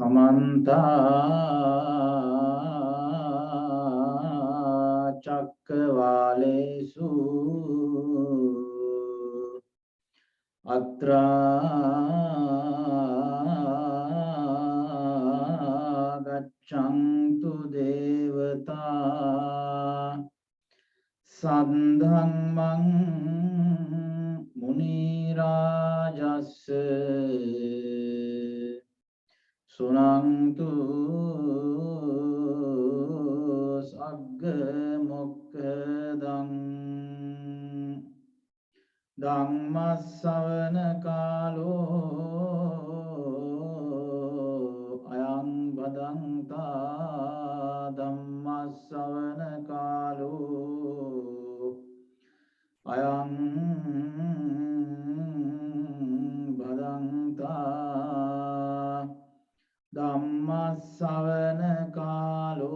Samanta Chakravalesu Atra Gachantu Devata Sandhamang Munirajas Sunantu Sagga Mokkadang Dhammasavana Kalo Ayang Bhadanta Dhammasavana Kalo Ayang Bhadanta Dhammasavana Kalo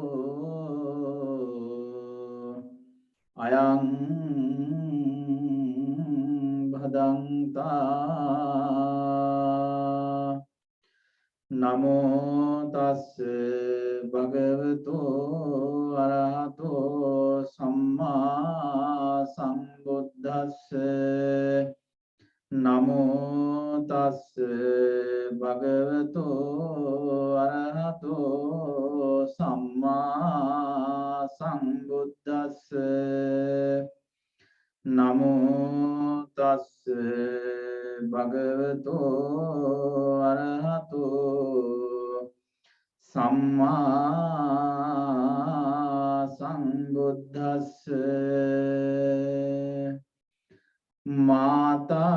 Ayang Bhadanta Namo Tassa Bhagavato Arahato Samma Sambuddhassa Namo Tassa Bhagavato Arahato Samma Sambuddhassa Namo Tassa Bhagavato Arahato Samma Sambuddhassa Mata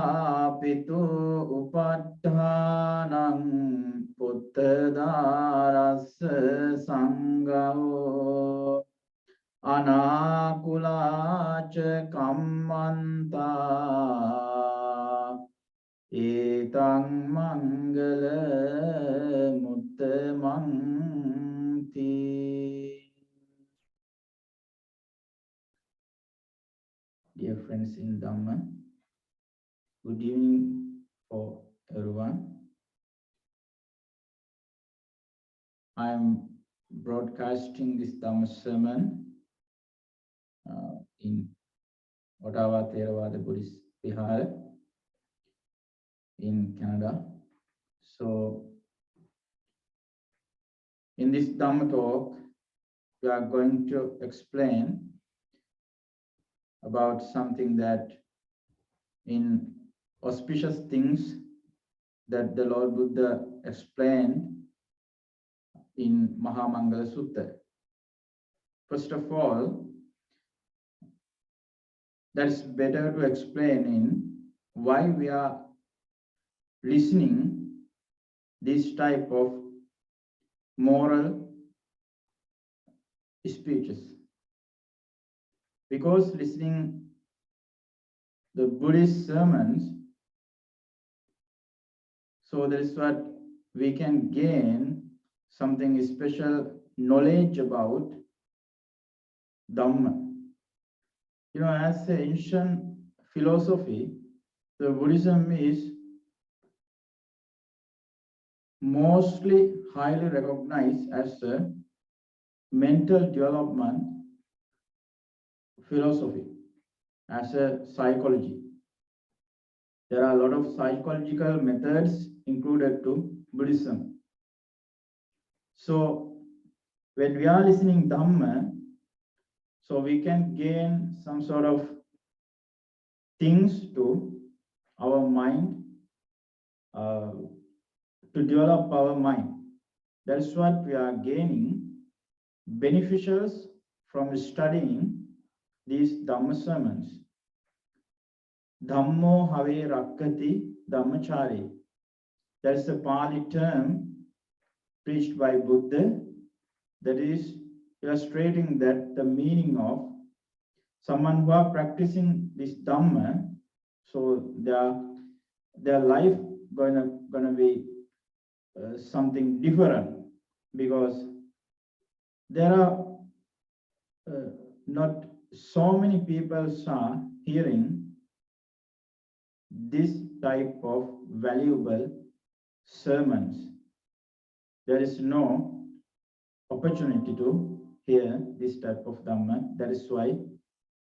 Pitu Upadhanang Puttadarassa Sangho Anakulacha Kammanta Etang Mangala Muttamanti. Dear friends in Dhamma, good evening for everyone. I am broadcasting this Dhamma sermon in Ottawa Theravada Buddhist Vihara in Canada. So, in this Dhamma talk, we are going to explain about something that in auspicious things that the Lord Buddha explained in Mangala Sutta. First of all, that's better to explain in why we are listening this type of moral speeches. Because listening the Buddhist sermons, so that is what we can gain something special knowledge about Dhamma. You know, as an ancient philosophy, the Buddhism is mostly highly recognized as a mental development philosophy, as a psychology. There are a lot of psychological methods included to Buddhism. So when we are listening Dhamma, so we can gain some sort of things to our mind, to develop our mind. That's what we are gaining beneficials from studying these Dhamma sermons. Dhammo have rakkati dhammachari. That's a Pali term preached by Buddha that is illustrating that the meaning of someone who are practicing this Dhamma, so their life gonna be something different, because there are not so many people are hearing this type of valuable sermons. there is no opportunity to hear this type of Dhamma. That is why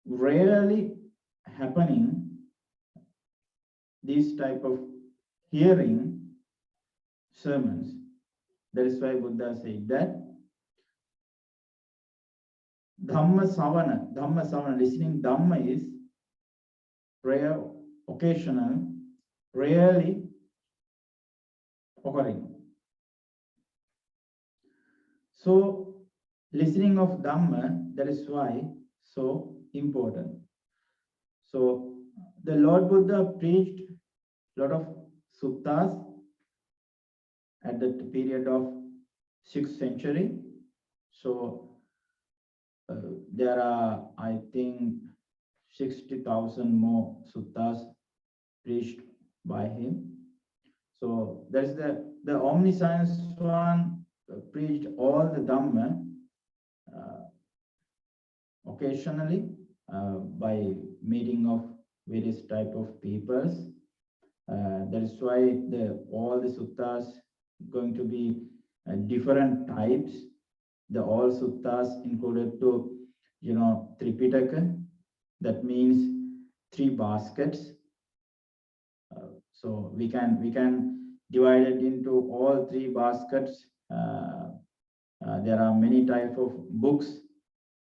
rarely happening this type of hearing sermons. That is why Buddha said that Dhamma savana, listening Dhamma is rare, occasional, rarely occurring. So listening of Dhamma, that is why so important. So the Lord Buddha preached a lot of suttas at the period of 6th century. So there are, I think, 60,000 more suttas preached by him. So that is the omniscience one preached all the Dhamma occasionally by meeting of various type of peoples. That is why all the suttas going to be different types. The all suttas included to, Tripitaka. That means 3 baskets. So we can divide it into all 3 baskets. There are many type of books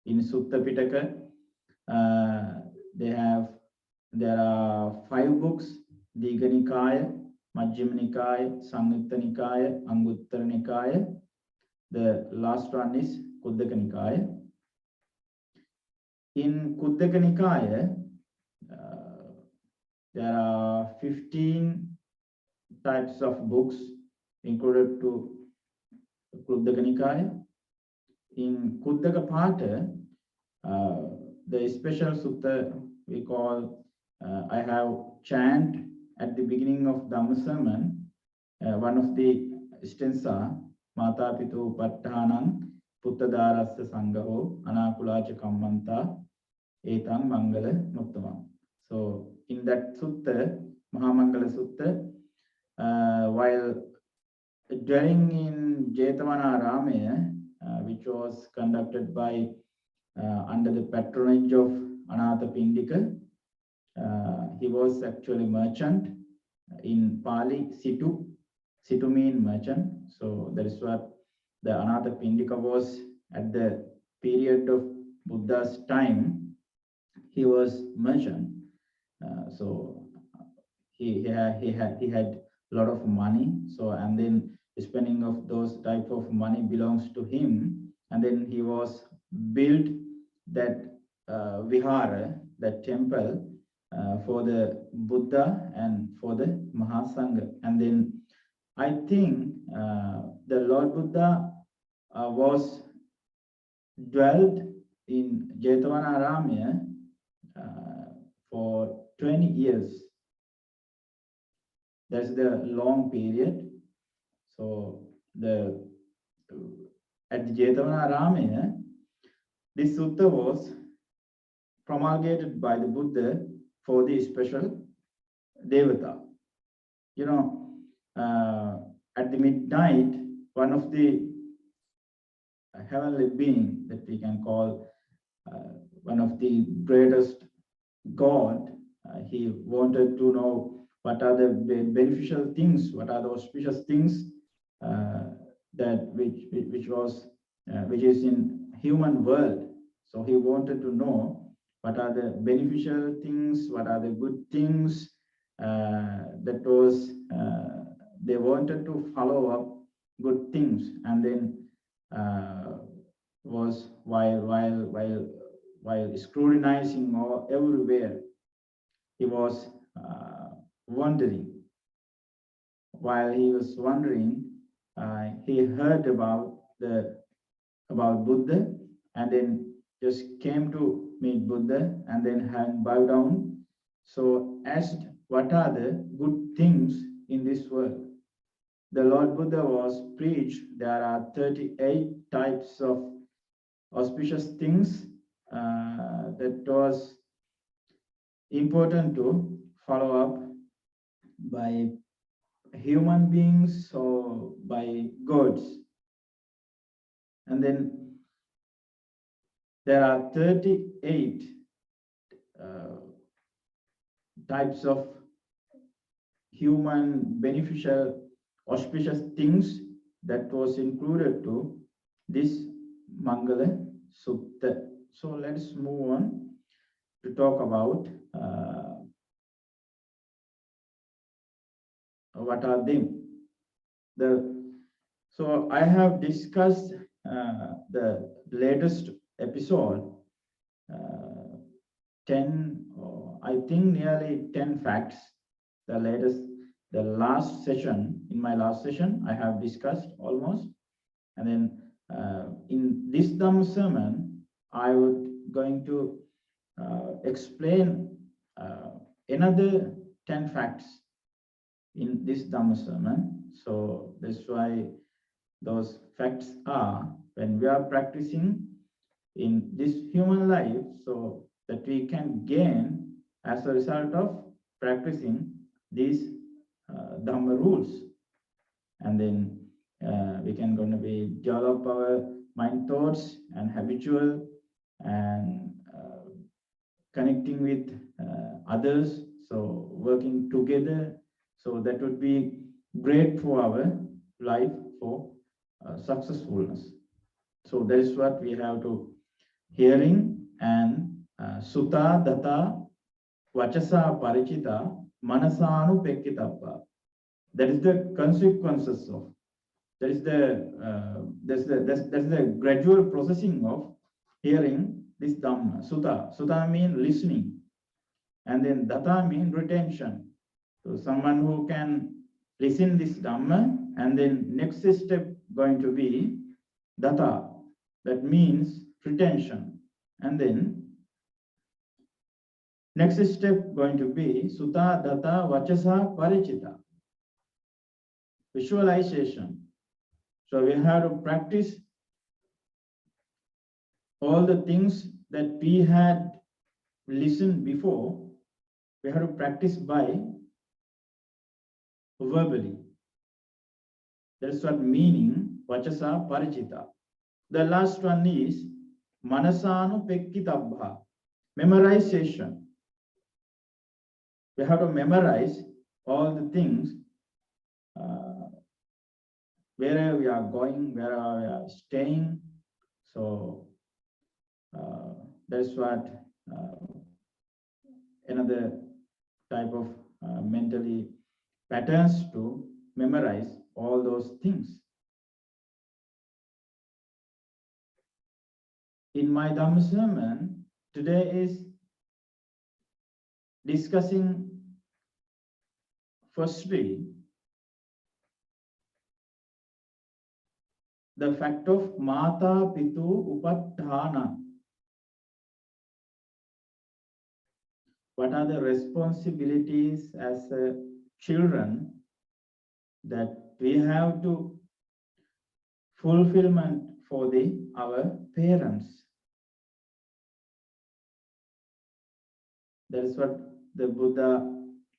in Sutta Pitaka. There are 5 books: Digha Nikaya, Majjhima Nikaya, Samyutta Nikaya, Anguttara Nikaya. The last one is Khuddaka Nikaya. In Khuddaka Nikaya, there are 15 types of books included to Khuddaka Nikaya. In Khuddaka Pata, the special sutta we call, I have chant at the beginning of Dhamma sermon, one of the stanza, Mata Pitu Patthanang Puttadarasya Sangaho Anakulacha Kammanta Etang Mangala Muttamam. So in that sutta, Mangala Sutta, while dwelling in Jetavana Ramaya, which was conducted by under the patronage of Anatha Pindika, he was actually merchant. In Pali, Situ mean merchant. So that is what the Anatha Pindika was at the period of Buddha's time. He was merchant. So he had a lot of money. So, and then spending of those type of money belongs to him. And then he was built that vihara, that temple, for the Buddha and for the Mahasangha. And then I think the Lord Buddha was dwelt in Jetavana Ramya for 20 years. That's the long period. So at the Jetavana Ramaya, this sutta was promulgated by the Buddha for the special devata. At the midnight, one of the heavenly being that we can call one of the greatest God, he wanted to know what are the beneficial things, what are the auspicious things that which is in human world. So he wanted to know what are the beneficial things, what are the good things. That was they wanted to follow up good things, and then was while scrutinizing all everywhere, he was wondering. While he was wondering, he heard about Buddha, and then just came to meet Buddha, and then hand bow down. So asked, what are the good things in this world? The Lord Buddha was preached. There are 38 types of auspicious things that was important to follow up by human beings or by gods. And then there are 38 types of human beneficial auspicious things that was included to this Mangala Sutta. So let's move on to talk about what are them. So I have discussed the latest episode, 10, I think nearly 10 facts. The last session, in my last session, I have discussed almost. And then in this Dhamma sermon, I would going to explain another 10 facts in this Dhamma sermon. So that's why those facts are, when we are practicing in this human life, so that we can gain as a result of practicing these Dhamma rules. And then we can going to be develop our mind thoughts and habitual and connecting with others, so working together. So that would be great for our life for successfulness. So that is what we have to hearing and sutta data vachasa parichita manasanu pekkitappa. That is the consequences of, that is the gradual processing of hearing this Dhamma. Sutta means listening, and then data means retention. So someone who can listen this Dhamma, and then next step going to be data, that means retention. And then next step going to be sutta data vachasa parichita, visualization. So we have to practice all the things that we had listened before. We have to practice by verbally. That's what meaning vachasa parichita. The last one is manasanu pekkitabha, memorization. We have to memorize all the things, where we are going, where we are staying. So that's what another type of mentally patterns to memorize all those things. In my Dhamma sermon today is discussing firstly the fact of Mata Pitu Upattana. What are the responsibilities as children that we have to fulfillment for our parents? That is what the Buddha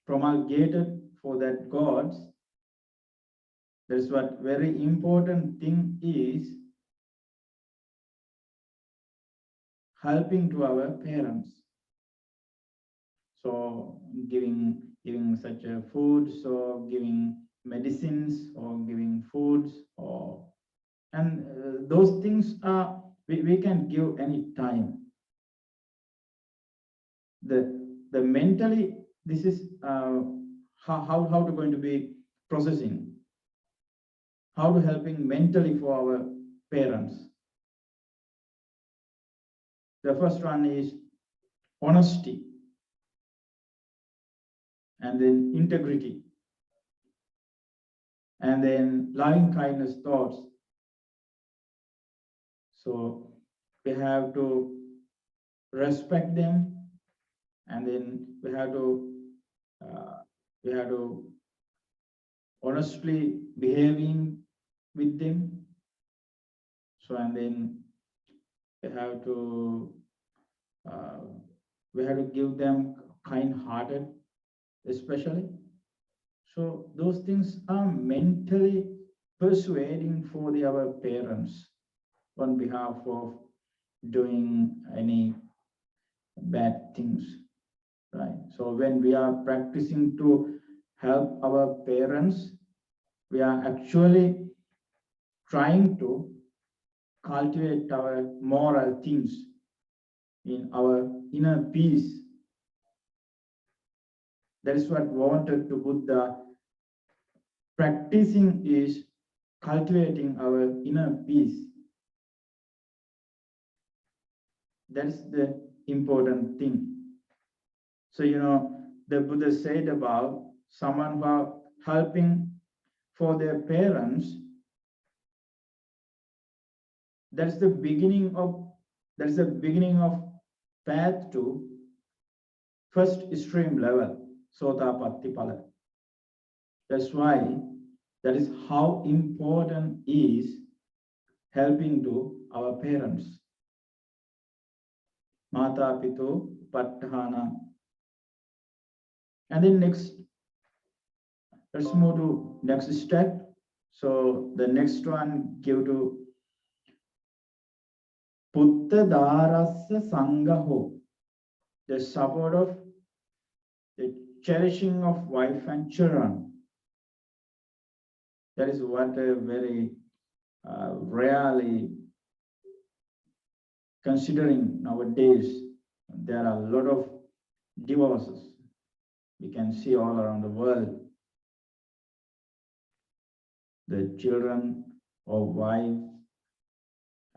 promulgated for that gods. That is what very important thing is, helping to our parents. So giving such a food, so giving medicines or giving foods, or and those things are we can give any time. The mentally, this is how to going to be processing, how to helping mentally for our parents. The first one is honesty, and then integrity, and then loving kindness thoughts. So we have to respect them, and then we have to honestly behaving with them. So and then we have to give them kind-hearted, especially. So those things are mentally persuading for our parents on behalf of doing any bad things, right? So when we are practicing to help our parents, we are actually trying to cultivate our moral things in our inner peace. That is what wanted to Buddha. Practicing is cultivating our inner peace. That's the important thing. So, the Buddha said about someone who are helping for their parents, that's the beginning of path to first stream level, Sotapatti Pala. That's why that is how important is helping to our parents. Mata Pitu Patthana. And then next, let's move to next step. So the next one give to Putta Darasa Sangaho, the support of the cherishing of wife and children. That is what a very rarely considering nowadays. There are a lot of divorces we can see all around the world. The children or wife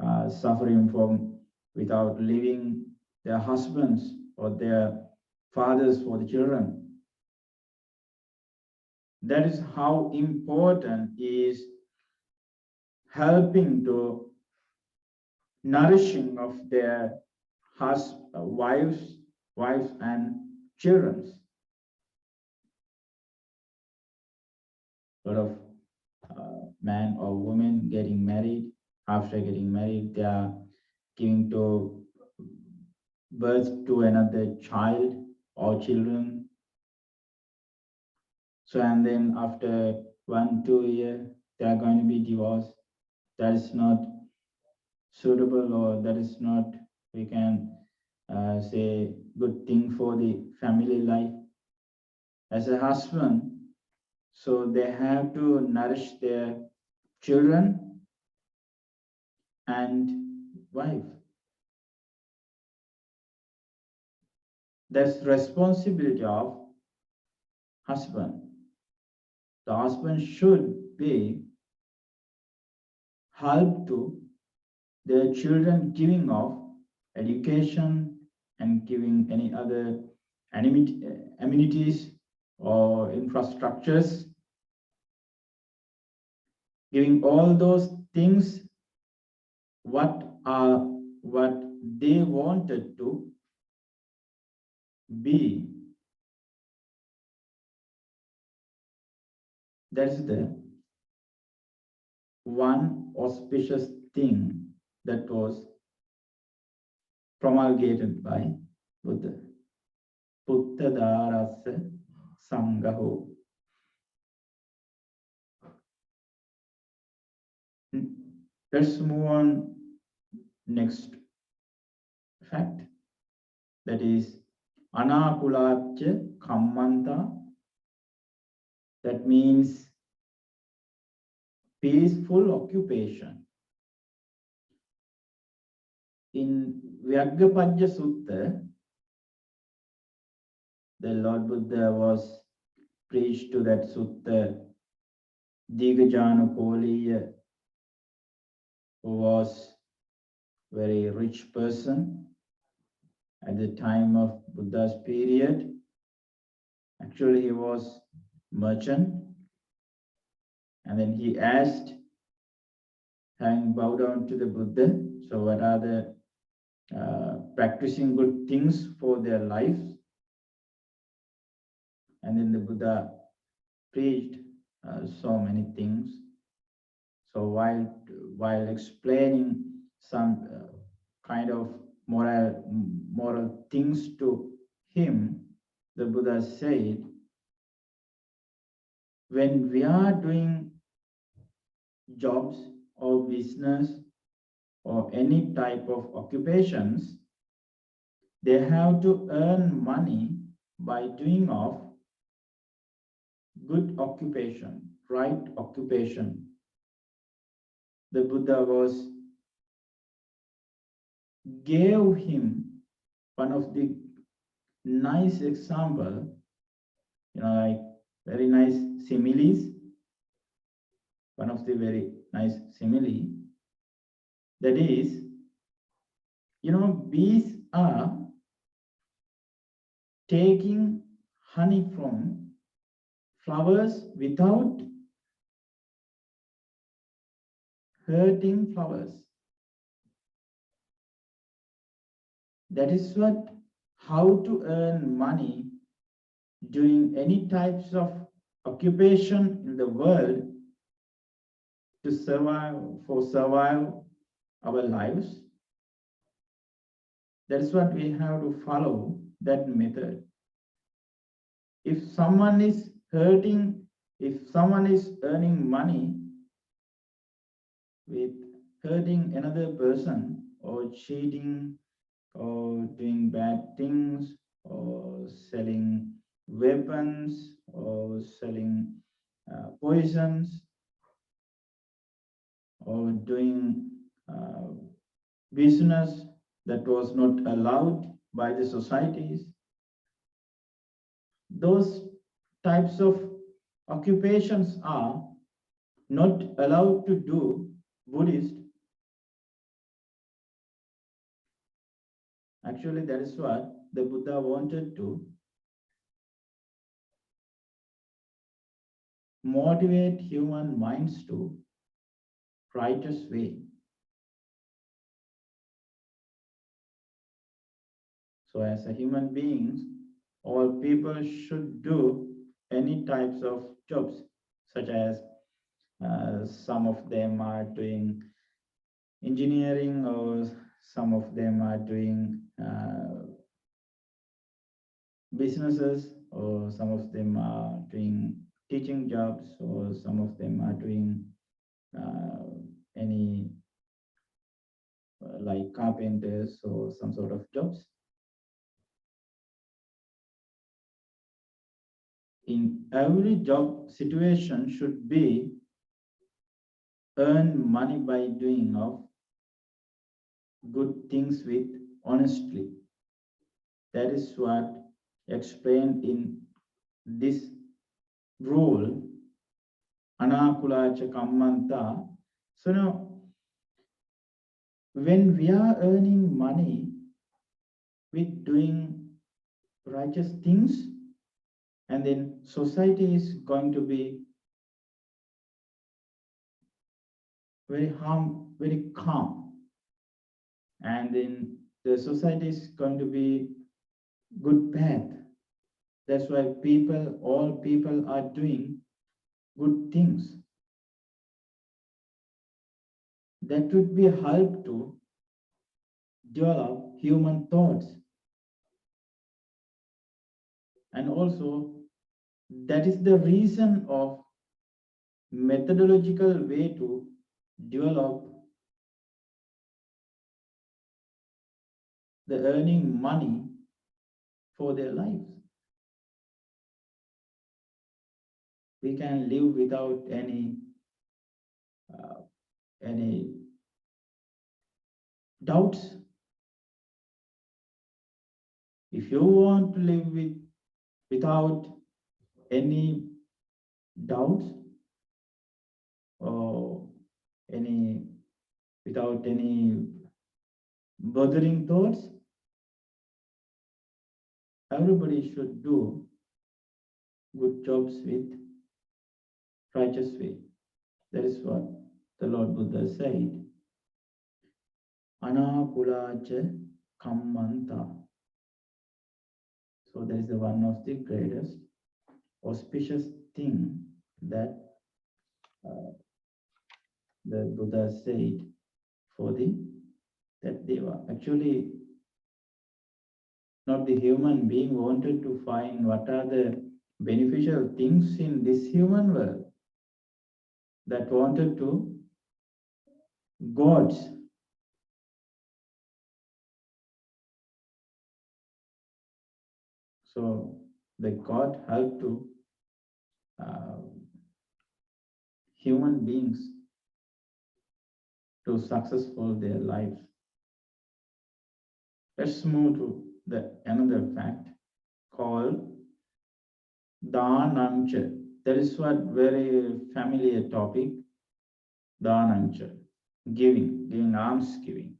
are suffering from without leaving their husbands or their fathers for the children. That is how important is helping to nourishing of their wives and children. A lot of man or women getting married. After getting married, they are giving to birth to another child or children. So, and then after 1-2 years, they are going to be divorced. That is not suitable, or that is not, we can say, good thing for the family life. As a husband, so they have to nourish their children and wife. That's responsibility of husband. The husband should be help to their children, giving of education and giving any other amenities or infrastructures, giving all those things what they wanted to be. That's the one auspicious thing that was promulgated by Buddha. Putta Darasa Sangaho. Let's move on next fact. That is Anakulacha Kammanta. That means peaceful occupation. In Vyaggapadya Sutta, the Lord Buddha was preached to that sutta. Digajana Koliya, who was very rich person at the time of Buddha's period. Actually, he was merchant, and then he asked, having bowed down to the Buddha, so what are the practicing good things for their life? And then the Buddha preached so many things. So while explaining some kind of moral things to him, the Buddha said, when we are doing jobs or business or any type of occupations, they have to earn money by doing of good occupation, right occupation. The Buddha gave him one of the nice example, like very nice similes, one of the very nice simile, that is, bees are taking honey from flowers without hurting flowers. That is how to earn money doing any types of occupation in the world to survive our lives. That's what we have to follow, that method. If someone is hurting, if someone is earning money with hurting another person or cheating or doing bad things or selling weapons or selling poisons or doing business that was not allowed by the societies, those types of occupations are not allowed to do Buddhist. Actually, that is what the Buddha wanted to motivate human minds to righteous way. So as a human beings, all people should do any types of jobs, such as some of them are doing engineering, or some of them are doing businesses, or some of them are doing teaching jobs, or some of them are doing any like carpenters or some sort of jobs. In every job situation should be earn money by doing of good things with honestly. That is what explained in this rule, Anakulacha Kammanta. So now, when we are earning money with doing righteous things, and then society is going to be very calm, and then the society is going to be good path. That's why all people are doing good things. That would be help to develop human thoughts. And also, that is the reason of methodological way to develop the earning money for their lives. We can live without any doubts. If you want to live without any doubts or without any bothering thoughts, everybody should do good jobs with righteous way. That is what the Lord Buddha said. Anakulacha kammanta. So that is the one of the greatest auspicious thing that the Buddha said for that Deva. Actually, not the human being wanted to find what are the beneficial things in this human world that wanted to gods. So the God helped to uh, human beings to successful their lives. Let's move to the another fact called Danancha. That is what very familiar topic, Danancha, giving alms giving.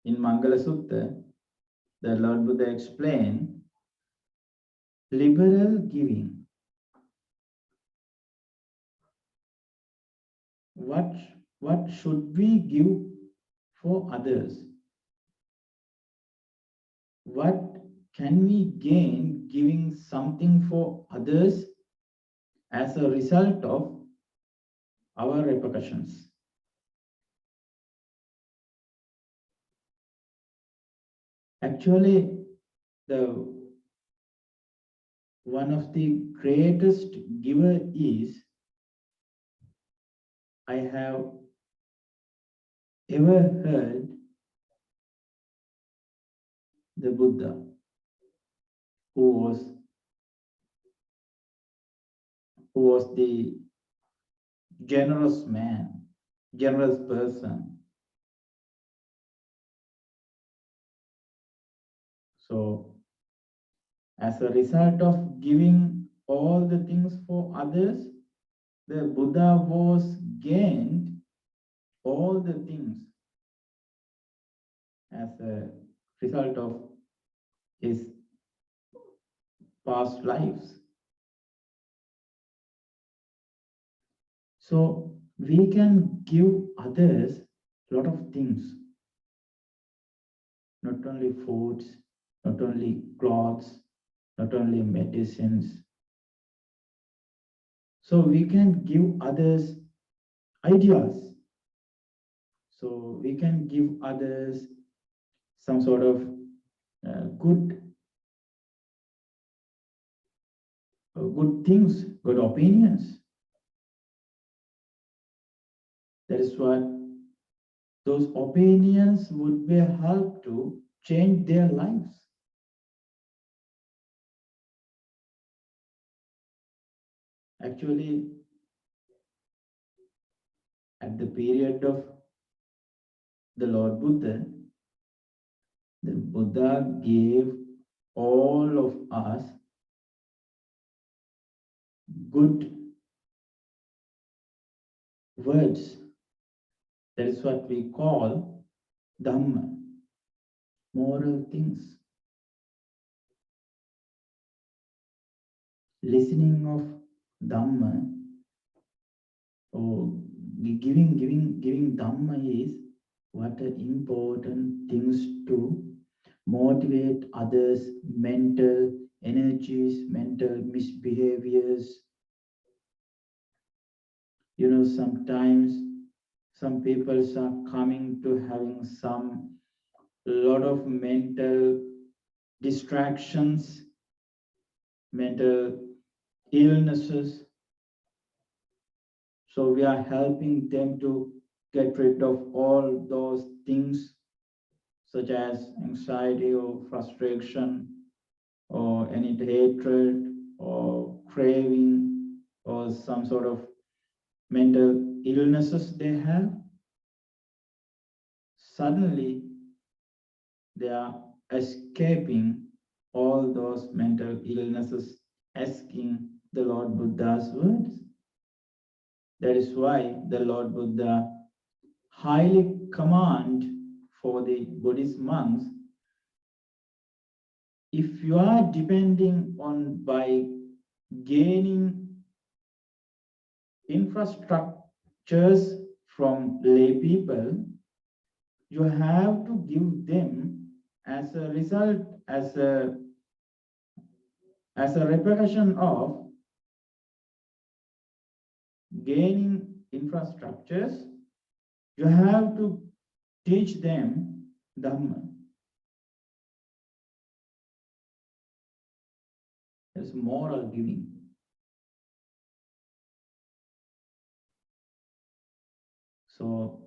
In Mangala Sutta, the Lord Buddha explained liberal giving. What, what should we give for others? What can we gain giving something for others as a result of our repercussions? Actually, the one of the greatest giver is I have ever heard the Buddha, who was the generous man, generous person. So, as a result of giving all the things for others, the Buddha was gained all the things as a result of his past lives. So we can give others a lot of things, not only foods, not only clothes, not only medicines. So we can give others ideas. So we can give others some sort of good things, good opinions. That is what those opinions would be help to change their lives. Actually, at the period of the Lord Buddha, the Buddha gave all of us good words. That is what we call Dhamma, moral things. Listening of Dhamma or giving Dhamma is what are important things to motivate others' mental energies, mental misbehaviors. You know, sometimes some people are coming to having some lot of mental distractions, mental illnesses. So we are helping them to get rid of all those things such as anxiety or frustration or any hatred or craving or some sort of mental illnesses they have. Suddenly they are escaping all those mental illnesses, asking the Lord Buddha's words. That is why the Lord Buddha highly command for the Buddhist monks, if you are depending on by gaining infrastructures from lay people, you have to give them as a result, as a repercussion of gaining infrastructures, you have to teach them Dhamma. There's moral giving. So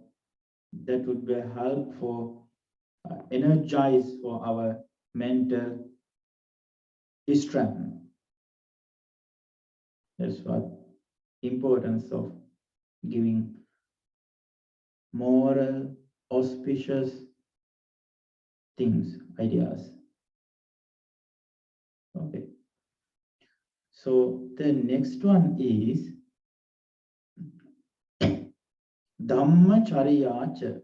that would be a help for energize for our mental strength. That's what importance of giving moral, auspicious things, ideas. Okay. So the next one is Dhammacharyacha.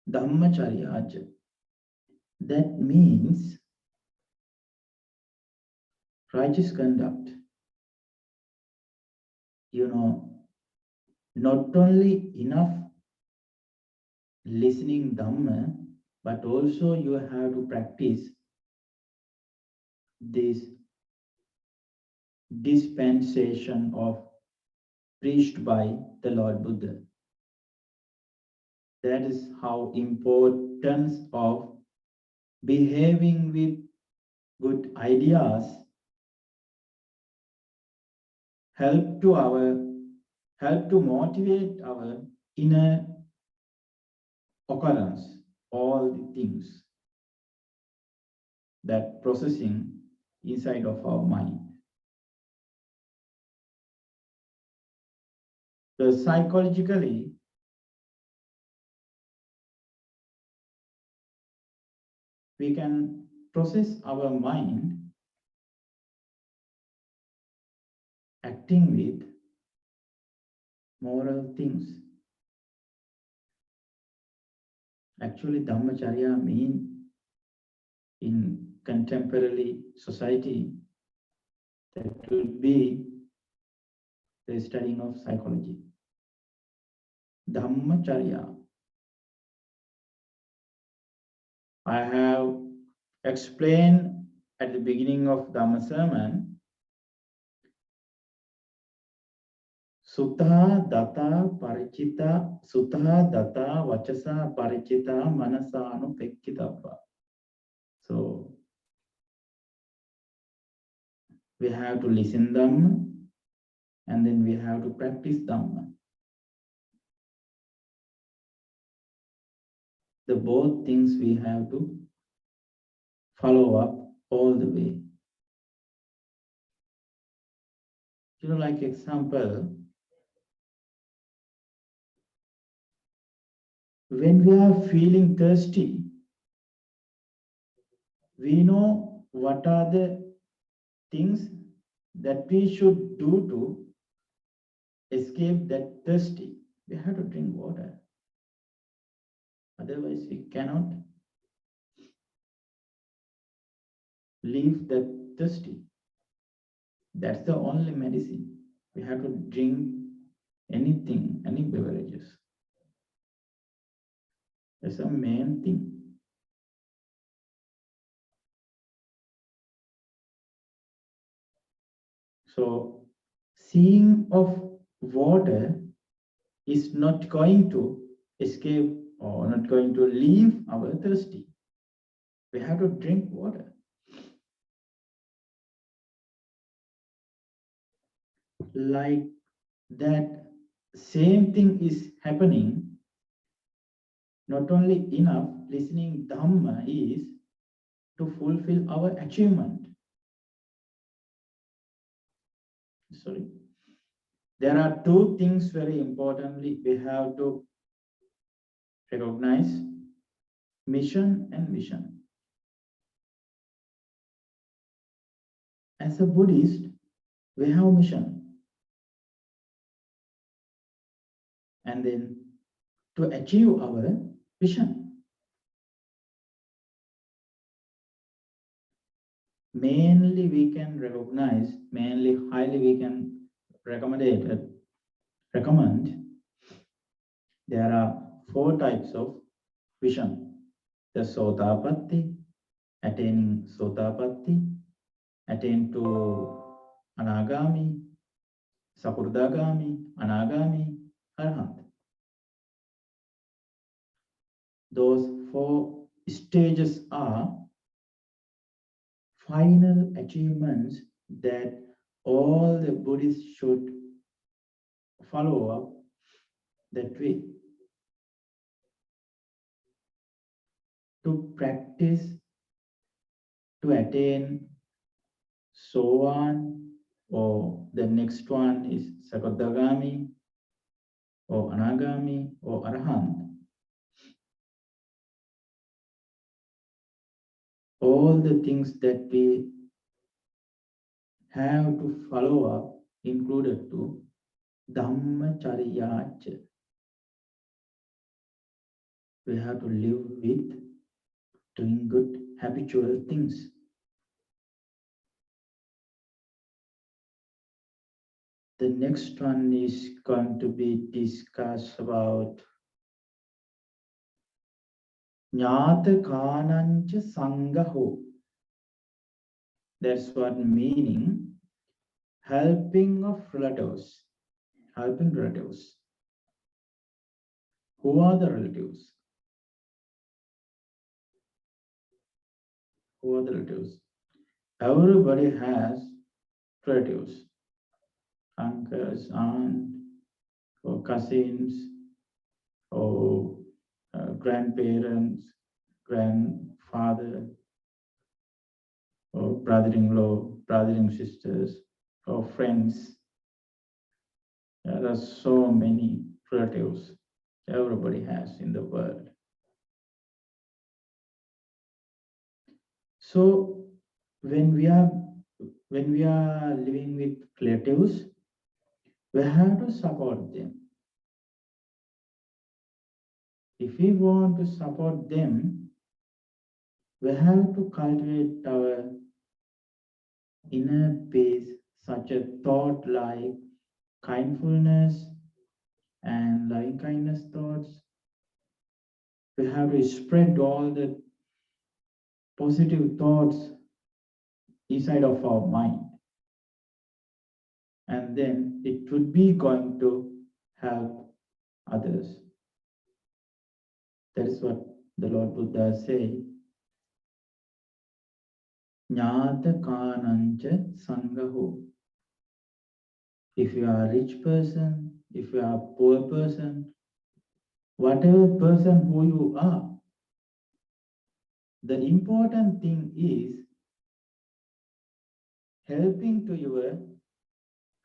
Dhammacharyacha. That means righteous conduct. You know, not only enough listening Dhamma, but also you have to practice this dispensation of preached by the Lord Buddha. That is how importance of behaving with good ideas help to motivate our inner occurrence, all the things that processing inside of our mind. So psychologically, we can process our mind acting with moral things. Actually, Dhammacharya mean in contemporary society that will be the studying of psychology. Dhammacharya. I have explained at the beginning of Dhamma sermon, Sutta data paricita, Sutta data vachasa paricita manasanu pekkitappa. So we have to listen Dhamma and then we have to practice Dhamma. The both things we have to follow up all the way. You know, like example, when we are feeling thirsty, we know what are the things that we should do to escape that thirsty. We have to drink water. Otherwise, we cannot leave that thirsty. That's the only medicine. We have to drink anything, any beverages. That's the main thing. So, seeing of water is not going to escape or not going to leave our thirsty. We have to drink water. Like that same thing is happening. Not only enough listening Dhamma is to fulfill our achievement. Sorry. There are two things very importantly we have to recognize: mission and vision. As a Buddhist, we have mission. And then to achieve our vision. Mainly we can recognize, mainly highly we can recommend, there are 4 types of vision. The Sotapatti, attaining Sotapatti, attain to Anagami, Sakurdagami, Anagami, Arhat. Those 4 stages are final achievements that all the Buddhists should follow up that way. To practice, to attain Sowan, or the next one is Sakadagami, or Anagami, or Arahant. All the things that we have to follow up included to Dhammacharyacha. We have to live with doing good habitual things. The next one is going to be discussed about Nyata Kanancha Sangaho. That's what meaning helping of relatives. Helping relatives. Who are the relatives? Who are the relatives? Everybody has relatives. Uncles, aunt, or cousins, or grandparents, grandfather, or brother-in-law, brother-in-sisters, or friends. There are so many relatives everybody has in the world. So when we are living with relatives, we have to support them. If we want to support them, we have to cultivate our inner peace, such a thought like kindfulness and loving kindness thoughts. We have to spread all the positive thoughts inside of our mind. And then it would be going to help others. That is what the Lord Buddha say. Jnata kanancha sangaho. If you are a rich person, if you are a poor person, whatever person who you are, the important thing is helping to your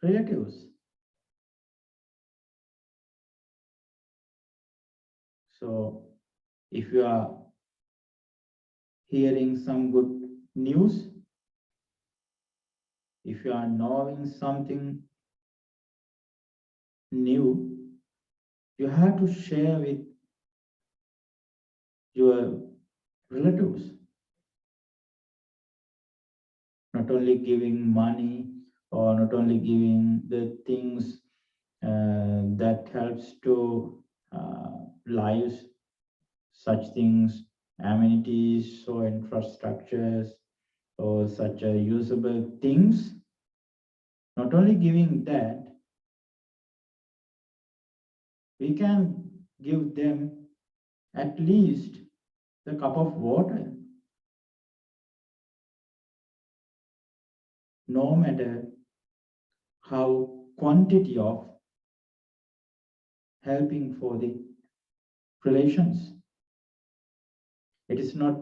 relatives. So if you are hearing some good news, if you are knowing something new, you have to share with your relatives. Not only giving money or not only giving the things that helps to lives, such things, amenities or infrastructures or such usable things. Not only giving that, we can give them at least the cup of water. No matter how quantity of helping for the relations. It is not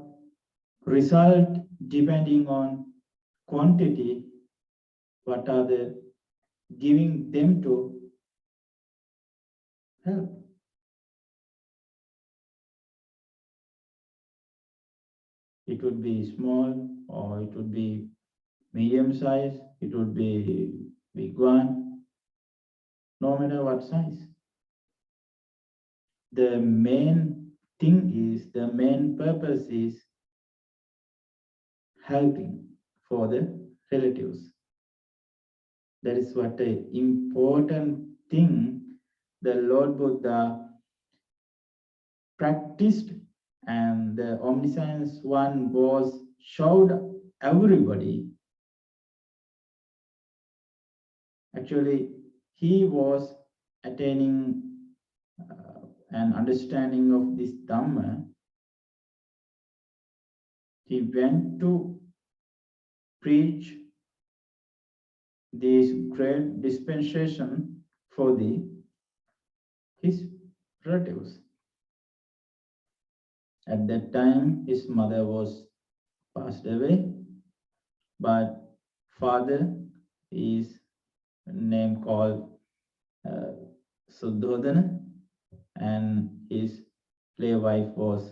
result depending on quantity, what are the giving them to help. It would be small or it would be medium size, it would be big one, no matter what size. The main thing is, the main purpose is helping for the relatives. That is what the important thing the Lord Buddha practiced, and the omniscience one was showed everybody. Actually, he was attaining an understanding of this Dhamma. He went to preach this great dispensation for his relatives. At that time, his mother was passed away, but father is name called Suddhodana, and his play wife was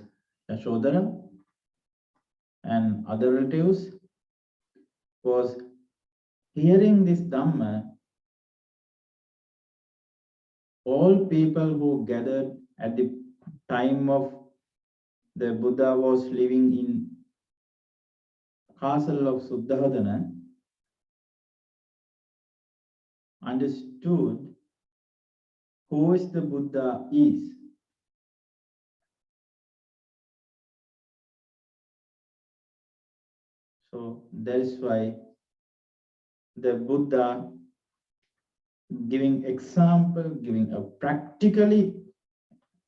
Yashodhara, and other relatives was hearing this Dhamma. All people who gathered at the time of the Buddha was living in castle of Suddhodana understood who is the Buddha is. So that is why the Buddha giving example, giving a practically,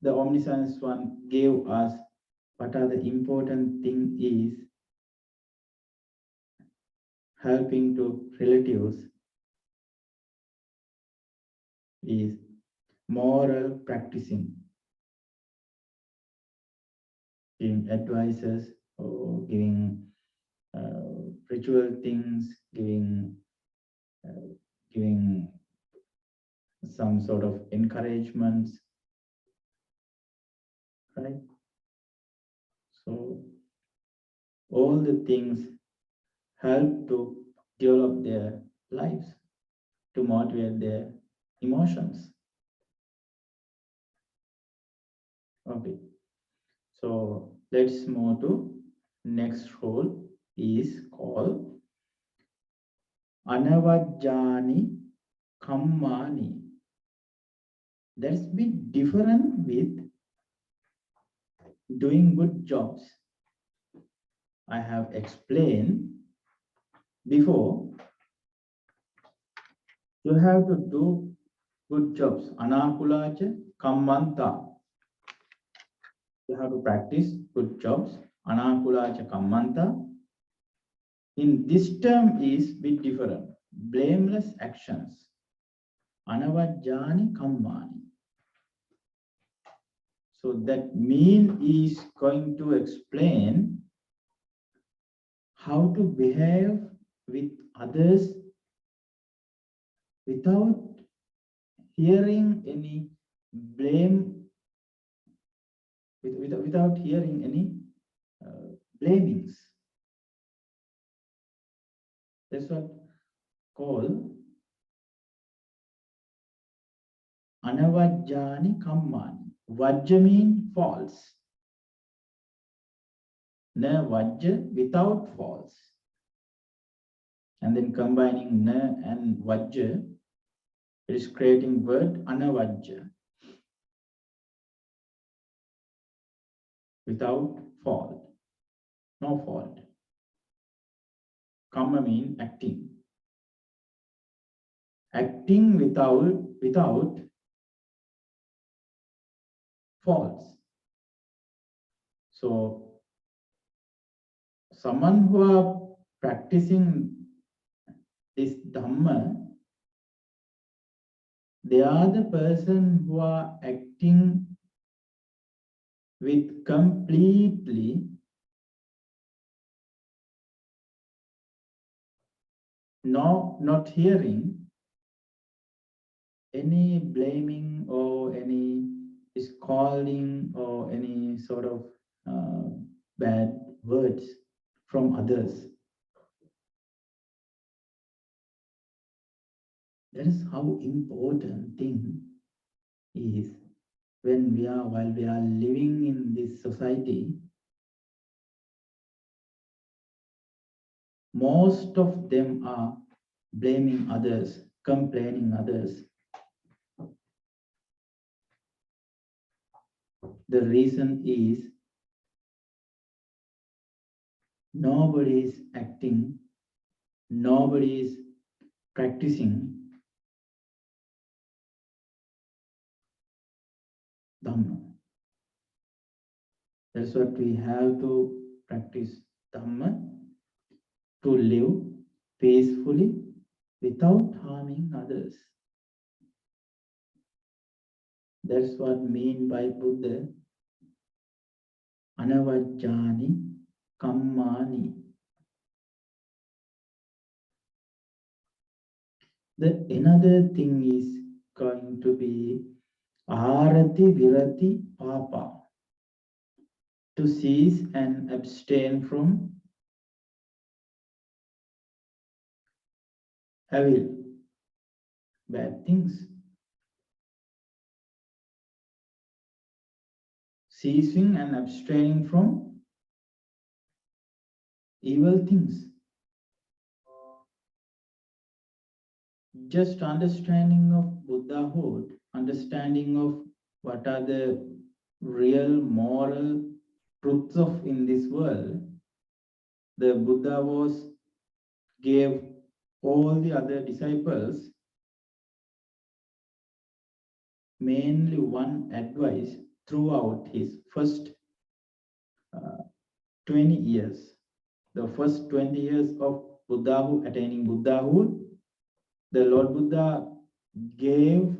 the omniscience one gave us what are the important thing is helping to relatives is moral practicing, giving advices or giving ritual things, giving some sort of encouragements, right? So all the things help to develop their lives, to motivate their emotions. Okay, so let's move to next rule is called Anavajjani Kammani. That's a bit different with doing good jobs. I have explained before, you have to do good jobs. Anakulacha Kammanta. You have to practice good jobs. Anakulacha Kammanta. In this term is bit different. Blameless actions. Anavajjani Kammani. So that mean is going to explain how to behave with others without hearing any blame, without hearing any blamings. That's what called Anavajjani Kammani. Vajja mean false. Na Vajja without false. And then combining na and Vajja, it is creating word Anavajja. Without fault. No fault. Kamma mean acting. Acting without faults. So someone who are practicing this Dhamma, they are the person who are acting with completely not hearing any blaming or any scolding or any sort of bad words from others. That is how important thing is while we are living in this society. Most of them are blaming others, complaining others. The reason is nobody is acting, nobody is practicing Dhamma. That's what we have to practice Dhamma to live peacefully without harming others. That's what mean by Buddha, anavajjani kammani. The another thing is going to be arati virati papa, to cease and abstain from evil, bad things. Ceasing and abstaining from evil things. Just understanding of Buddhahood, understanding of what are the real moral truths of in this world, the Buddha gave all the other disciples mainly one advice throughout his first 20 years. The first 20 years of Buddhahood, attaining Buddhahood, the Lord Buddha gave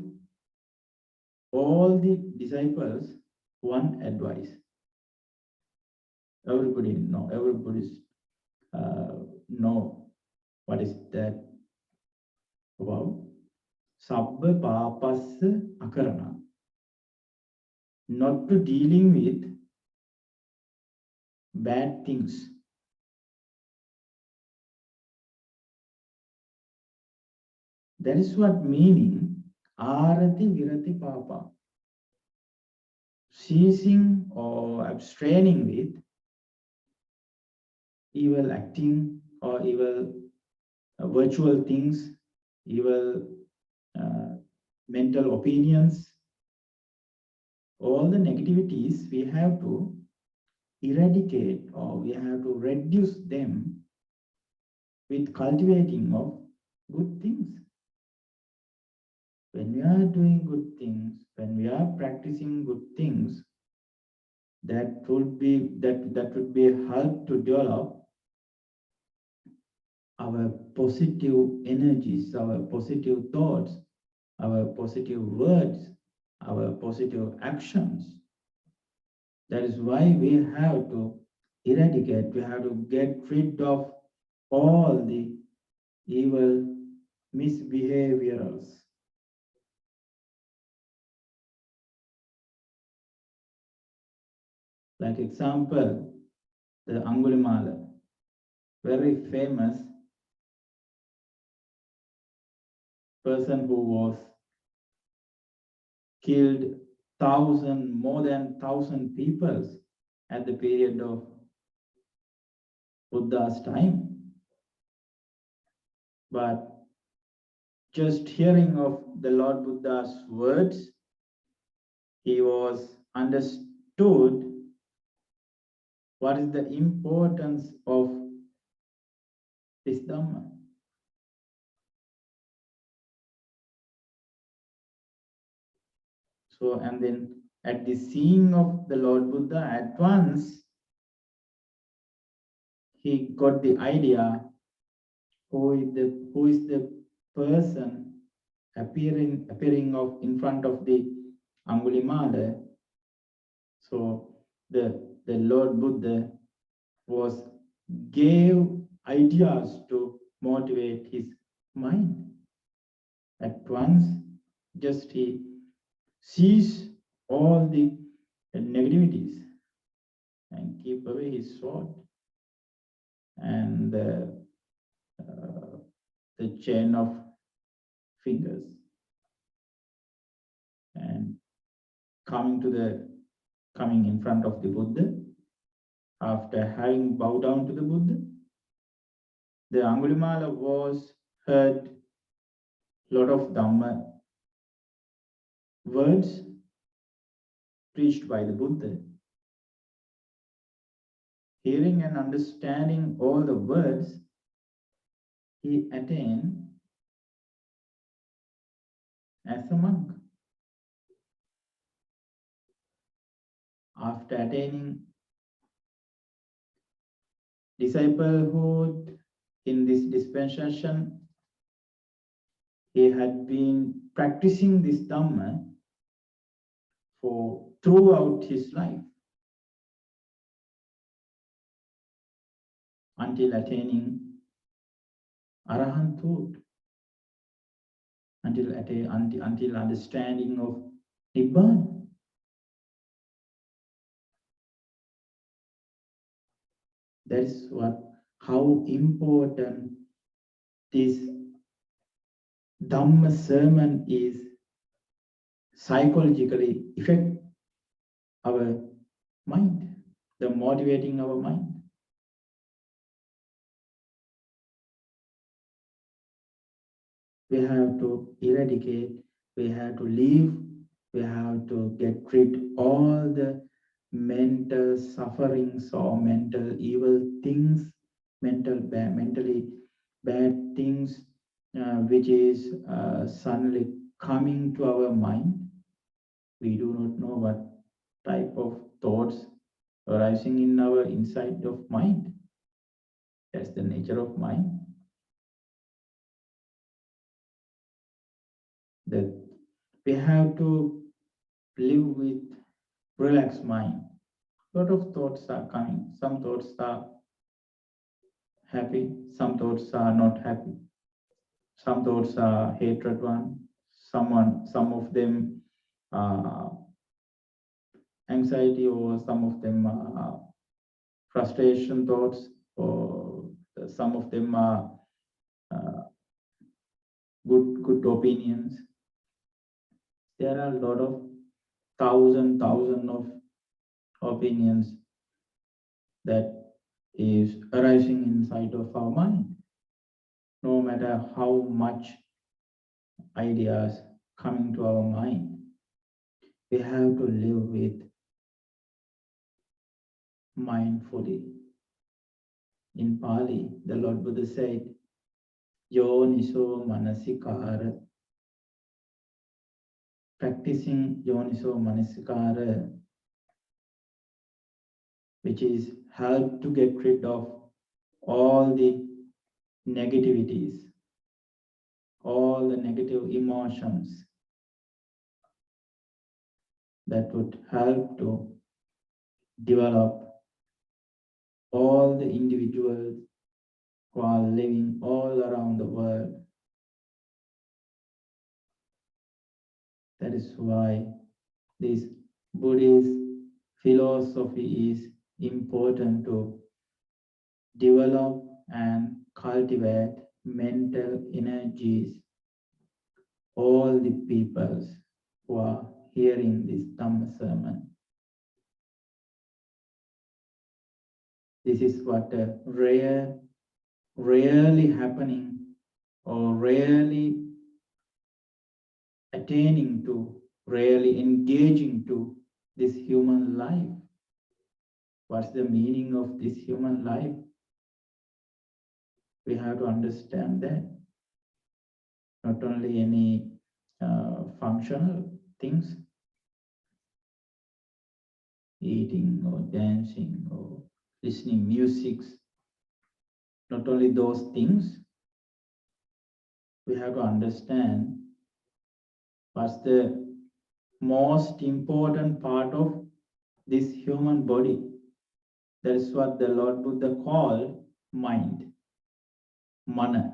all the disciples one advice. Everybody know what is that about. Sabba papassa akarana. Not to dealing with bad things. That is what meaning arati virati papa. Ceasing or abstraining with evil acting or evil virtual things, evil mental opinions, all the negativities we have to eradicate or we have to reduce them with cultivating of good things. When we are doing good things, when we are practicing good things, that would be a help to develop our positive energies, our positive thoughts, our positive words, our positive actions. That is why we have to eradicate, we have to get rid of all the evil misbehaviors. Like example, the Angulimala, very famous person who was killed more than 1,000 people at the period of Buddha's time. But just hearing of the Lord Buddha's words, he was understood what is the importance of this Dhamma. So, and then at the seeing of the Lord Buddha, at once he got the idea who is the person appearing of in front of the Angulimala. So the Lord Buddha gave ideas to motivate his mind. At once, just he sees all the negativities and keep away his sword and the chain of fingers, and coming in front of the Buddha. After having bowed down to the Buddha, the Angulimala heard lot of Dhamma words preached by the Buddha. Hearing and understanding all the words, he attained as a monk. After attaining disciplehood, in this dispensation, he had been practicing this Dhamma for throughout his life until attaining Arahanthood, until understanding of Nibbana. That is how important this Dhamma sermon is psychologically affect our mind, the motivating our mind. We have to eradicate, we have to leave, we have to get rid all the mental sufferings or mental evil things, mentally bad things, which is suddenly coming to our mind. We do not know what type of thoughts arising in our inside of mind. That's the nature of mind. That we have to live with relaxed mind. A lot of thoughts are coming. Some thoughts are happy, some thoughts are not happy. Some thoughts are hatred one, some of them are anxiety, or some of them are frustration thoughts, or some of them are good opinions. There are a lot of thousand of opinions that is arising inside of our mind. No matter how much ideas coming to our mind, we have to live with mindfully. In Pali, the Lord Buddha said, Yoniso Manasikara. Practicing Yoniso Manasikara, which is help to get rid of all the negativities, all the negative emotions that would help to develop all the individuals who are living all around the world. That is why this Buddhist philosophy is important to develop and cultivate mental energies. All the peoples who are hearing this Dhamma sermon. This is what rarely happening or rarely attaining to, rarely engaging to this human life. What's the meaning of this human life? We have to understand that. Not only any functional things, eating or dancing or listening music, not only those things, we have to understand what's the most important part of this human body. That is what the Lord Buddha called mind, mana.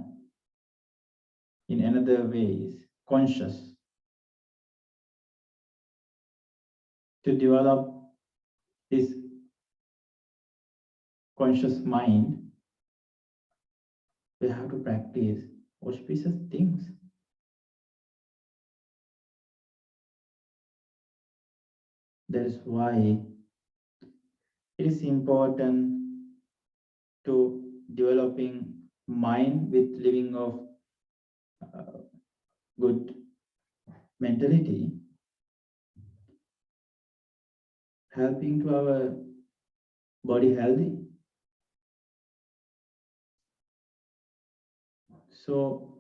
In another way is conscious. To develop this conscious mind, we have to practice auspicious things. That is why it is important to developing mind with living of good mentality, helping to our body healthy. So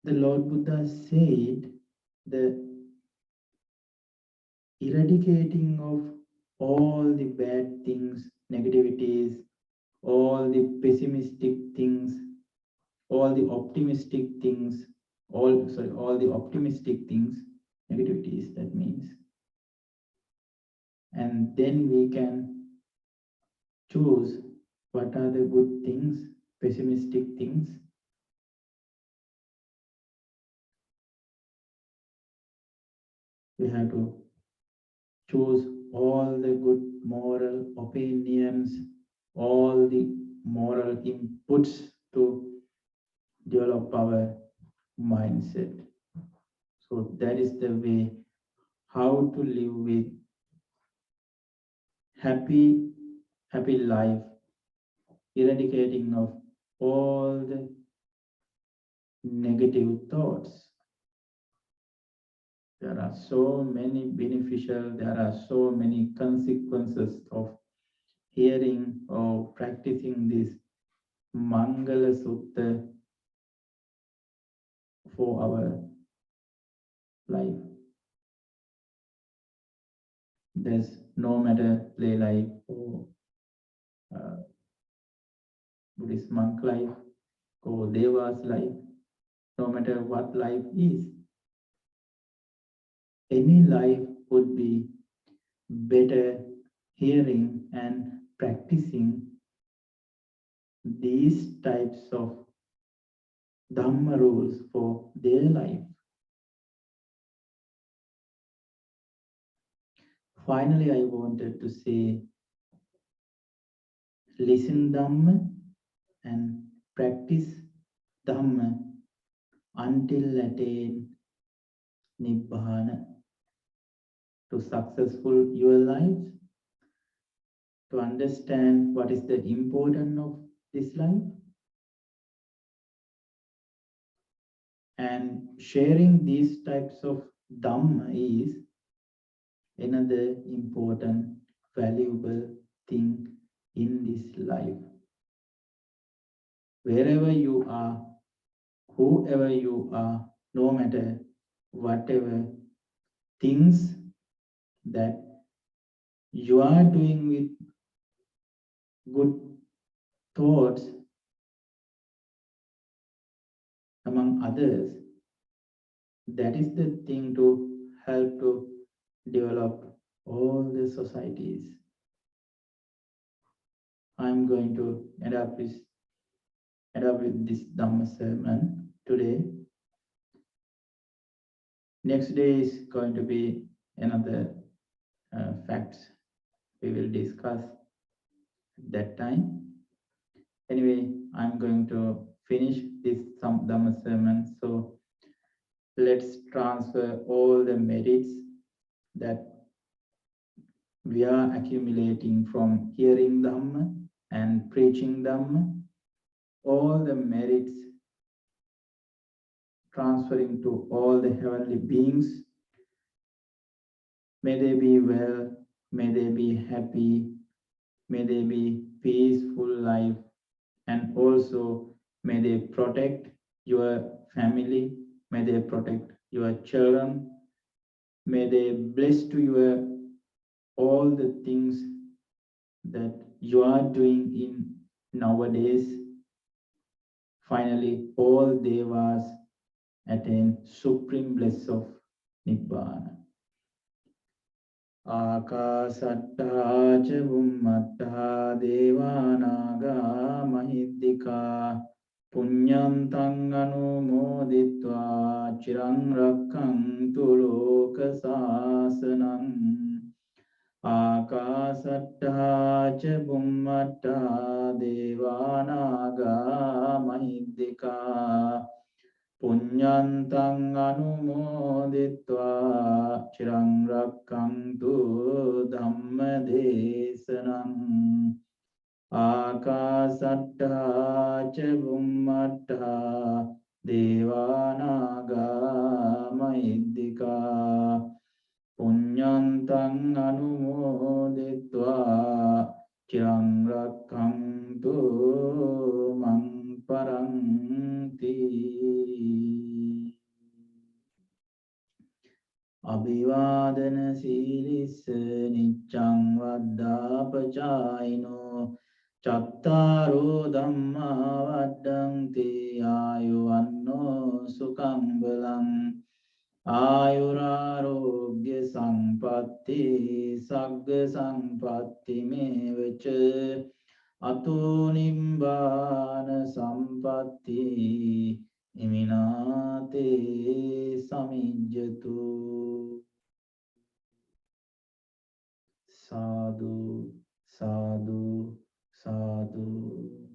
the Lord Buddha said the eradicating of all the bad things, negativities, all the pessimistic things, all the optimistic things, all the optimistic things, negativities, that means. And then we can choose what are the good things, pessimistic things. We have to choose all the good moral opinions, all the moral inputs to develop our mindset. So that is the way how to live with happy life, eradicating of all the negative thoughts. There are so many beneficial, there are so many consequences of hearing or practicing this Mangala Sutta for our life. There's no matter play life or Buddhist monk life or Deva's life, no matter what life is, any life would be better hearing and practicing these types of Dhamma rules for their life. Finally, I wanted to say, listen Dhamma and practice Dhamma until attain Nibbana. To successful your lives, to understand what is the importance of this life, and sharing these types of Dhamma is another important, valuable thing in this life. Wherever you are, whoever you are, no matter whatever things that you are doing with good thoughts among others, that is the thing to help to develop all the societies. I'm going to end up with this Dhamma sermon today. Next day is going to be another facts we will discuss at that time. Anyway, I'm going to finish this Dhamma sermon. So let's transfer all the merits that we are accumulating from hearing Dhamma and preaching Dhamma, all the merits transferring to all the heavenly beings. May they be well, may they be happy, may they be peaceful life, and also may they protect your family, may they protect your children, may they bless to you all the things that you are doing in nowadays. Finally, all devas attain supreme bliss of Nibbana. Akasatta ca bhummatta devanaga mahiddika punyantang anumoditva chirang rakkantu loka sasanam. Akasatta ca bhummatta devanaga mahiddika punyantang anumoditva chirang rakkantu dhamma desanam. Akasatta ca bhummatta devanaga mahiddika punyantang anumoditva chirang rakkantu mang paranti. Abhivadana silis niccang vaddapacayino චත්තාරෝ ධම්මා වඩ්ඩන්ති ආයුවන්නෝ සුඛං බලං ආයුරාරෝග්‍ය සම්පatti සග්ග සම්පatti මේවච අතෝ නිබ්බාන සම්පatti ඉමිනාතේ සමිජ්ජතු සාදු සාදු සාදු